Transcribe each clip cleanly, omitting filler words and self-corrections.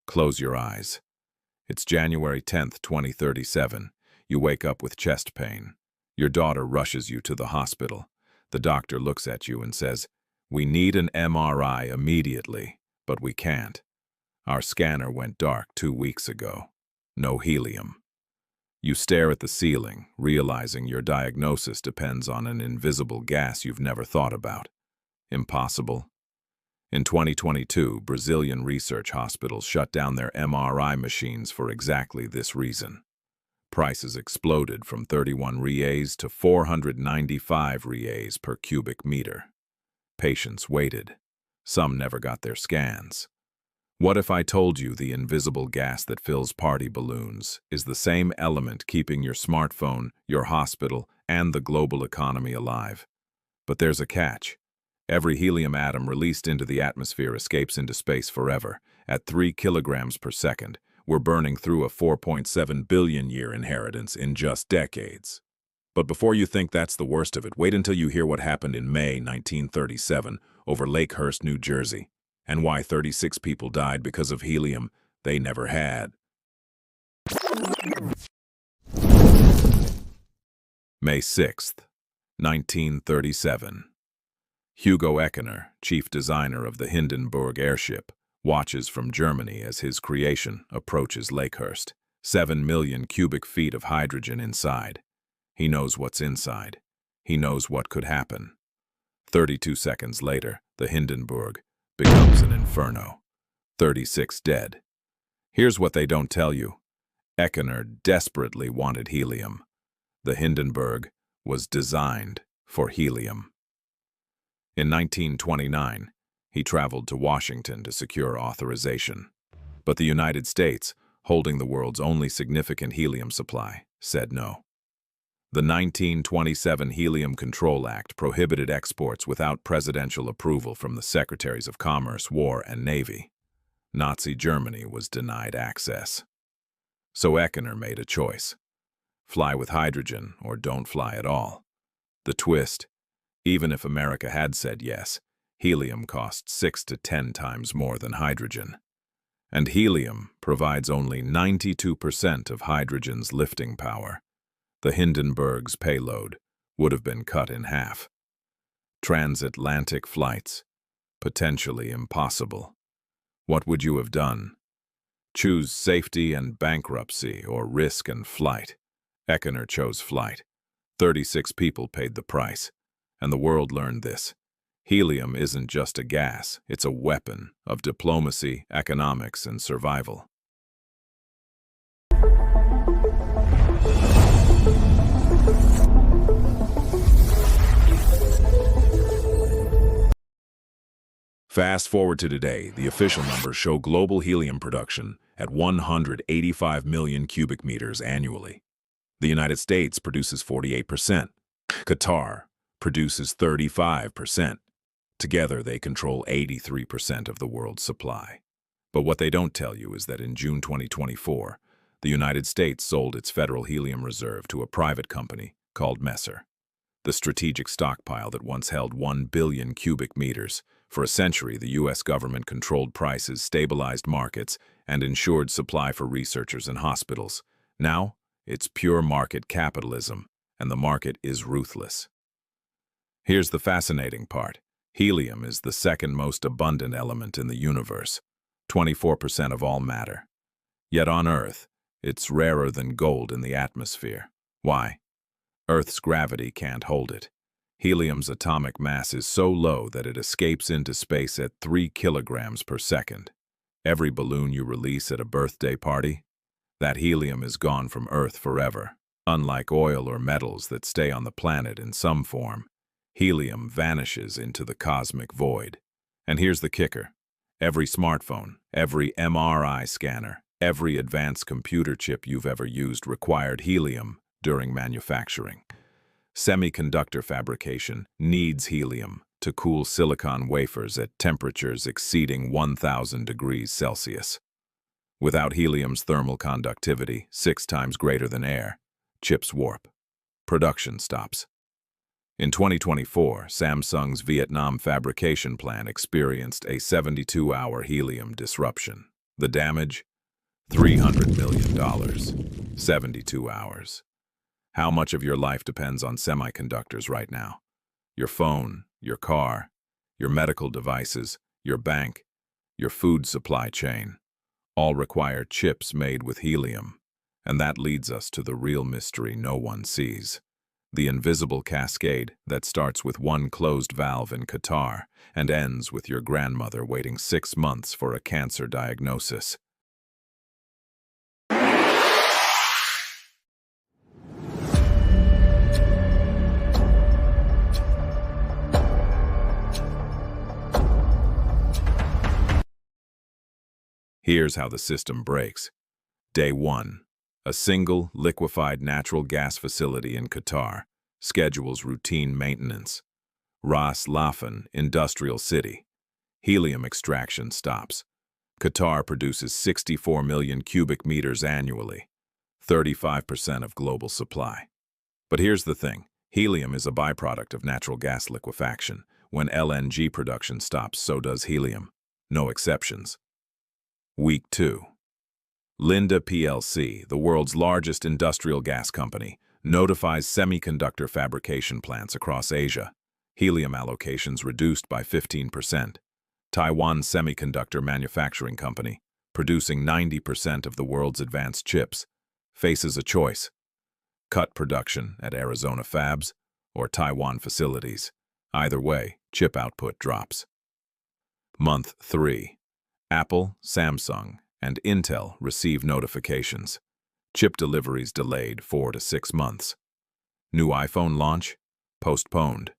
Close your eyes. It's January 10th, 2037. You wake up with chest pain. Your daughter rushes you to the hospital. The doctor looks at you and says, "We need an MRI immediately, but we can't. Our scanner went dark 2 weeks ago. No helium." You stare at the ceiling, realizing your diagnosis depends on an invisible gas you've never thought about. Impossible. In 2022, Brazilian research hospitals shut down their MRI machines for exactly this reason. Prices exploded from 31 reais to 495 reais per cubic meter. Patients waited. Some never got their scans. What if I told you the invisible gas that fills party balloons is the same element keeping your smartphone, your hospital, and the global economy alive? But there's a catch. Every helium atom released into the atmosphere escapes into space forever. At 3 kilograms per second, we're burning through a 4.7 billion year inheritance in just decades. But before you think that's the worst of it, wait until you hear what happened in May 1937 over Lakehurst, New Jersey, and why 36 people died because of helium they never had. May 6th, 1937. Hugo Eckener, chief designer of the Hindenburg airship, watches from Germany as his creation approaches Lakehurst. 7 million cubic feet of hydrogen inside. He knows what's inside. He knows what could happen. 32 seconds later, the Hindenburg becomes an inferno. 36 dead. Here's what they don't tell you. Eckener desperately wanted helium. The Hindenburg was designed for helium. In 1929, he traveled to Washington to secure authorization. But the United States, holding the world's only significant helium supply, said no. The 1927 Helium Control Act prohibited exports without presidential approval from the Secretaries of Commerce, War, and Navy. Nazi Germany was denied access. So Eckener made a choice. Fly with hydrogen or don't fly at all. The twist: even if America had said yes, helium costs 6 to 10 times more than hydrogen. And helium provides only 92% of hydrogen's lifting power. The Hindenburg's payload would have been cut in half. Transatlantic flights, potentially impossible. What would you have done? Choose safety and bankruptcy or risk and flight. Eckener chose flight. 36 people paid the price. And the world learned this. Helium isn't just a gas, it's a weapon of diplomacy, economics, and survival. Fast forward to today, the official numbers show global helium production at 185 million cubic meters annually. The United States produces 48%. Qatar produces 35%. Together, they control 83% of the world's supply. But what they don't tell you is that in June 2024, the United States sold its federal helium reserve to a private company called Messer. The strategic stockpile that once held 1 billion cubic meters. For a century, the U.S. government controlled prices, stabilized markets, and ensured supply for researchers and hospitals. Now, it's pure market capitalism, and the market is ruthless. Here's the fascinating part. Helium is the second most abundant element in the universe, 24% of all matter. Yet on Earth, it's rarer than gold in the atmosphere. Why? Earth's gravity can't hold it. Helium's atomic mass is so low that it escapes into space at 3 kilograms per second. Every balloon you release at a birthday party, that helium is gone from Earth forever. Unlike oil or metals that stay on the planet in some form, helium vanishes into the cosmic void. And here's the kicker. Every smartphone, every MRI scanner, every advanced computer chip you've ever used required helium during manufacturing. Semiconductor fabrication needs helium to cool silicon wafers at temperatures exceeding 1,000 degrees Celsius. Without helium's thermal conductivity, 6 times greater than air, chips warp. Production stops. In 2024, Samsung's Vietnam fabrication plant experienced a 72-hour helium disruption. The damage? $300 million. 72 hours. How much of your life depends on semiconductors right now? Your phone, your car, your medical devices, your bank, your food supply chain, all require chips made with helium. And that leads us to the real mystery no one sees. The invisible cascade that starts with one closed valve in Qatar and ends with your grandmother waiting 6 months for a cancer diagnosis. Here's how the system breaks. Day 1. A single liquefied natural gas facility in Qatar schedules routine maintenance. Ras Laffan Industrial City. Helium extraction stops. Qatar produces 64 million cubic meters annually, 35% of global supply. But here's the thing. Helium is a byproduct of natural gas liquefaction. When LNG production stops, so does helium. No exceptions. Week 2. Linde plc, the world's largest industrial gas company, notifies semiconductor fabrication plants across Asia. Helium allocations reduced by 15%. Taiwan Semiconductor Manufacturing Company, producing 90% of the world's advanced chips, faces a choice. Cut production at Arizona fabs or Taiwan facilities. Either way, chip output drops. Month 3. Apple, Samsung, and Intel receive notifications. Chip deliveries delayed 4 to 6 months. New iPhone launch? Postponed.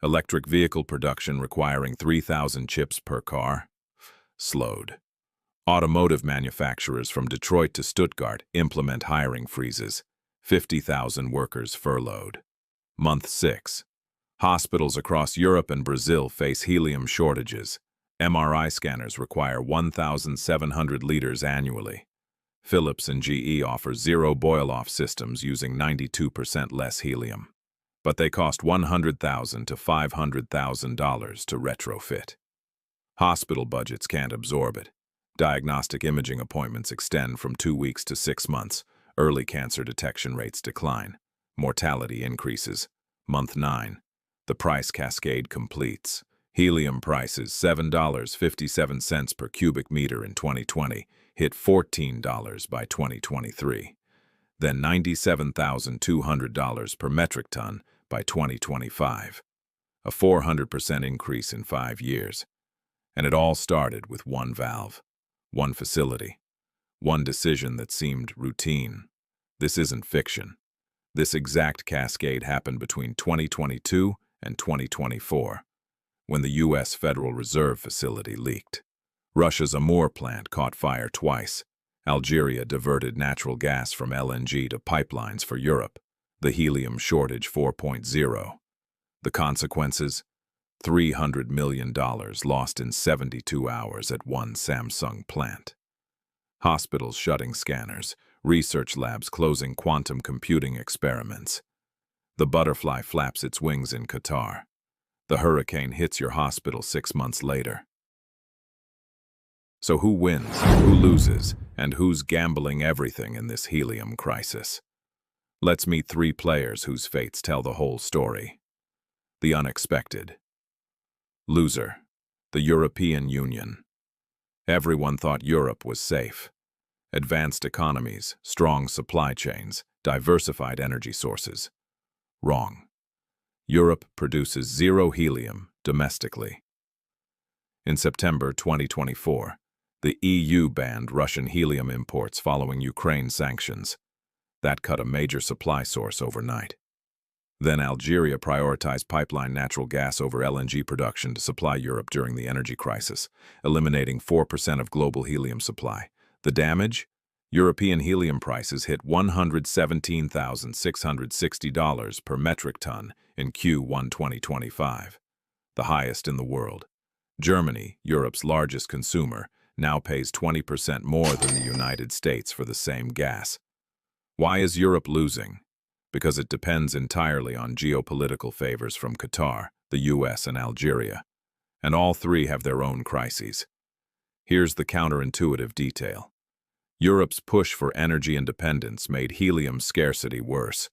Electric vehicle production requiring 3,000 chips per car? Slowed. Automotive manufacturers from Detroit to Stuttgart implement hiring freezes. 50,000 workers furloughed. Month 6. Hospitals across Europe and Brazil face helium shortages. MRI scanners require 1,700 liters annually. Philips and GE offer zero boil-off systems using 92% less helium. But they cost $100,000 to $500,000 to retrofit. Hospital budgets can't absorb it. Diagnostic imaging appointments extend from 2 weeks to 6 months. Early cancer detection rates decline. Mortality increases. Month 9. The price cascade completes. Helium prices $7.57 per cubic meter in 2020, hit $14 by 2023. Then $97,200 per metric ton by 2025. A 400% increase in 5 years. And it all started with one valve, one facility, one decision that seemed routine. This isn't fiction. This exact cascade happened between 2022 and 2024. When the U.S. Federal Reserve facility leaked. Russia's Amur plant caught fire twice. Algeria diverted natural gas from LNG to pipelines for Europe. The helium shortage 4.0. The consequences? $300 million lost in 72 hours at one Samsung plant. Hospitals shutting scanners, research labs closing quantum computing experiments. The butterfly flaps its wings in Qatar. The hurricane hits your hospital 6 months later. So who wins, who loses, and who's gambling everything in this helium crisis? Let's meet 3 players whose fates tell the whole story. The unexpected. Loser. The European Union. Everyone thought Europe was safe. Advanced economies, strong supply chains, diversified energy sources. Wrong. Europe produces zero helium domestically. In September 2024, the EU banned Russian helium imports following Ukraine sanctions. That cut a major supply source overnight. Then Algeria prioritized pipeline natural gas over LNG production to supply Europe during the energy crisis, eliminating 4% of global helium supply. The damage? European helium prices hit $117,660 per metric ton in Q1 2025, the highest in the world. Germany, Europe's largest consumer, now pays 20% more than the United States for the same gas. Why is Europe losing? Because it depends entirely on geopolitical favors from Qatar, the US, and Algeria. And all 3 have their own crises. Here's the counterintuitive detail. Europe's push for energy independence made helium scarcity worse.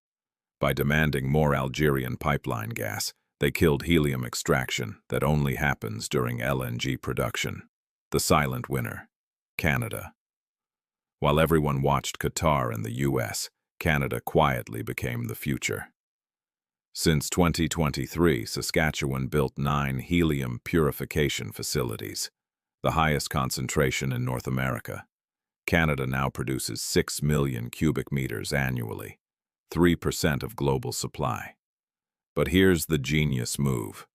By demanding more Algerian pipeline gas, they killed helium extraction that only happens during LNG production. The silent winner, Canada. While everyone watched Qatar and the US, Canada quietly became the future. Since 2023, Saskatchewan built 9 helium purification facilities, the highest concentration in North America. Canada now produces 6 million cubic meters annually, 3% of global supply. But here's the genius move.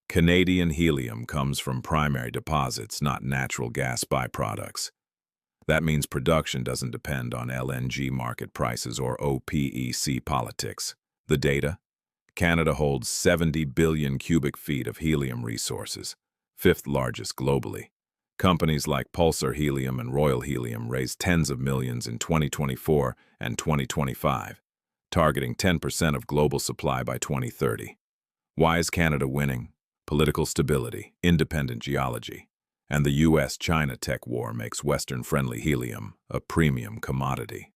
Canadian helium comes from primary deposits, not natural gas byproducts. That means production doesn't depend on LNG market prices or OPEC politics. The data? Canada holds 70 billion cubic feet of helium resources, 5th largest globally. Companies like Pulsar Helium and Royal Helium raised tens of millions in 2024 and 2025, targeting 10% of global supply by 2030. Why is Canada winning? Political stability, independent geology, and the US-China tech war makes Western-friendly helium a premium commodity.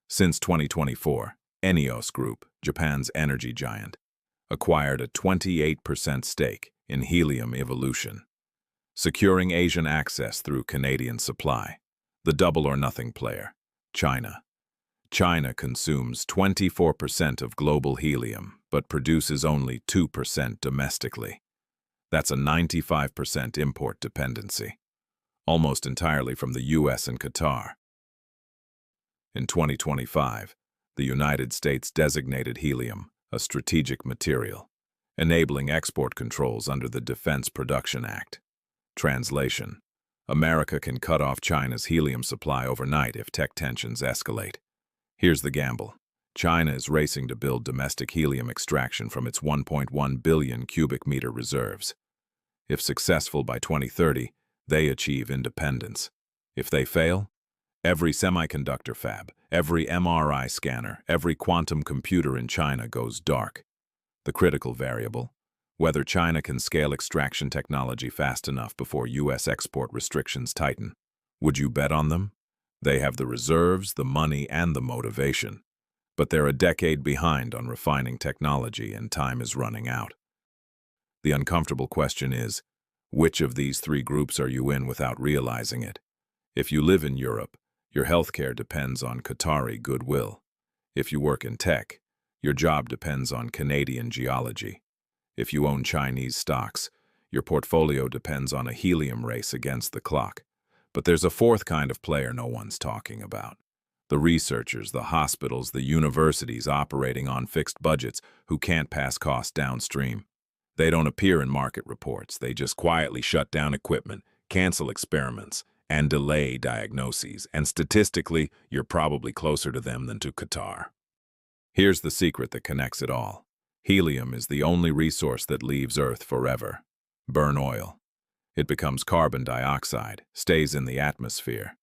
Since 2024, ENEOS Group, Japan's energy giant, acquired a 28% stake in Helium Evolution, securing Asian access through Canadian supply. The double-or-nothing player, China. China consumes 24% of global helium, but produces only 2% domestically. That's a 95% import dependency, almost entirely from the US and Qatar. In 2025, the United States designated helium a strategic material, enabling export controls under the Defense Production Act. Translation: America can cut off China's helium supply overnight if tech tensions escalate. Here's the gamble. China is racing to build domestic helium extraction from its 1.1 billion cubic meter reserves. If successful by 2030, they achieve independence. If they fail, every semiconductor fab, every MRI scanner, every quantum computer in China goes dark. The critical variable: whether China can scale extraction technology fast enough before US export restrictions tighten. Would you bet on them? They have the reserves, the money, and the motivation. But they're a decade behind on refining technology, and time is running out. The uncomfortable question is, which of these 3 groups are you in without realizing it? If you live in Europe, your healthcare depends on Qatari goodwill. If you work in tech, your job depends on Canadian geology. If you own Chinese stocks, your portfolio depends on a helium race against the clock. But there's a 4th kind of player no one's talking about. The researchers, the hospitals, the universities operating on fixed budgets who can't pass costs downstream. They don't appear in market reports. They just quietly shut down equipment, cancel experiments, and delay diagnoses. And statistically, you're probably closer to them than to Qatar. Here's the secret that connects it all. Helium is the only resource that leaves Earth forever. Burn oil. It becomes carbon dioxide, stays in the atmosphere.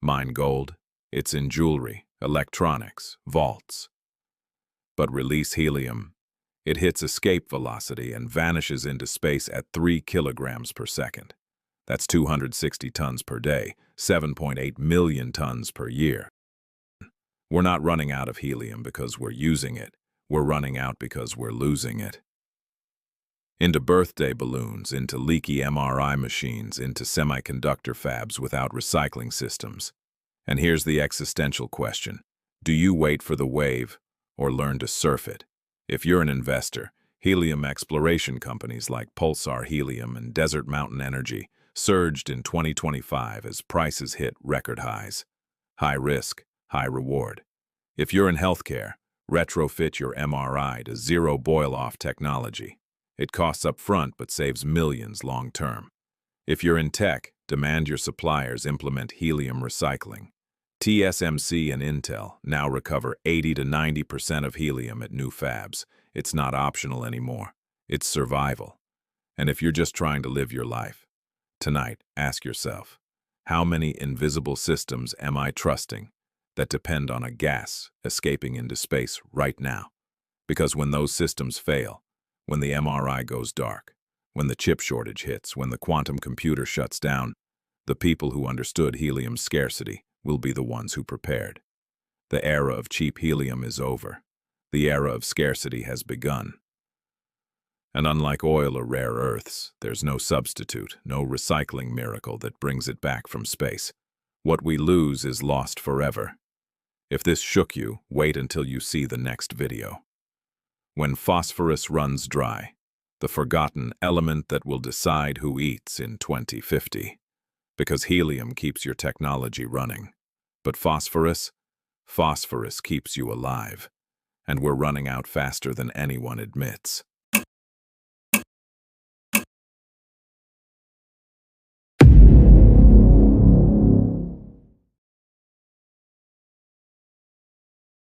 Mine gold. It's in jewelry, electronics, vaults. But release helium. It hits escape velocity and vanishes into space at 3 kilograms per second. That's 260 tons per day, 7.8 million tons per year. We're not running out of helium because we're using it. We're running out because we're losing it. Into birthday balloons, into leaky MRI machines, into semiconductor fabs without recycling systems. And here's the existential question. Do you wait for the wave or learn to surf it? If you're an investor, helium exploration companies like Pulsar Helium and Desert Mountain Energy surged in 2025 as prices hit record highs. High risk, high reward. If you're in healthcare, retrofit your MRI to zero boil-off technology. It costs up front but saves millions long term. If you're in tech, demand your suppliers implement helium recycling. TSMC and Intel now recover 80 to 90% of helium at new fabs. It's not optional anymore. It's survival. And if you're just trying to live your life, tonight, ask yourself, how many invisible systems am I trusting that depend on a gas escaping into space right now? Because when those systems fail, when the MRI goes dark, when the chip shortage hits, when the quantum computer shuts down, The people who understood helium's scarcity will be the ones who prepared. The era of cheap helium is over. The era of scarcity has begun. And unlike oil or rare earths, there's no substitute, no recycling miracle that brings it back from space. What we lose is lost forever. If this shook you, wait until you see the next video. When phosphorus runs dry, the forgotten element that will decide who eats in 2050. Because helium keeps your technology running. But phosphorus keeps you alive. And we're running out faster than anyone admits.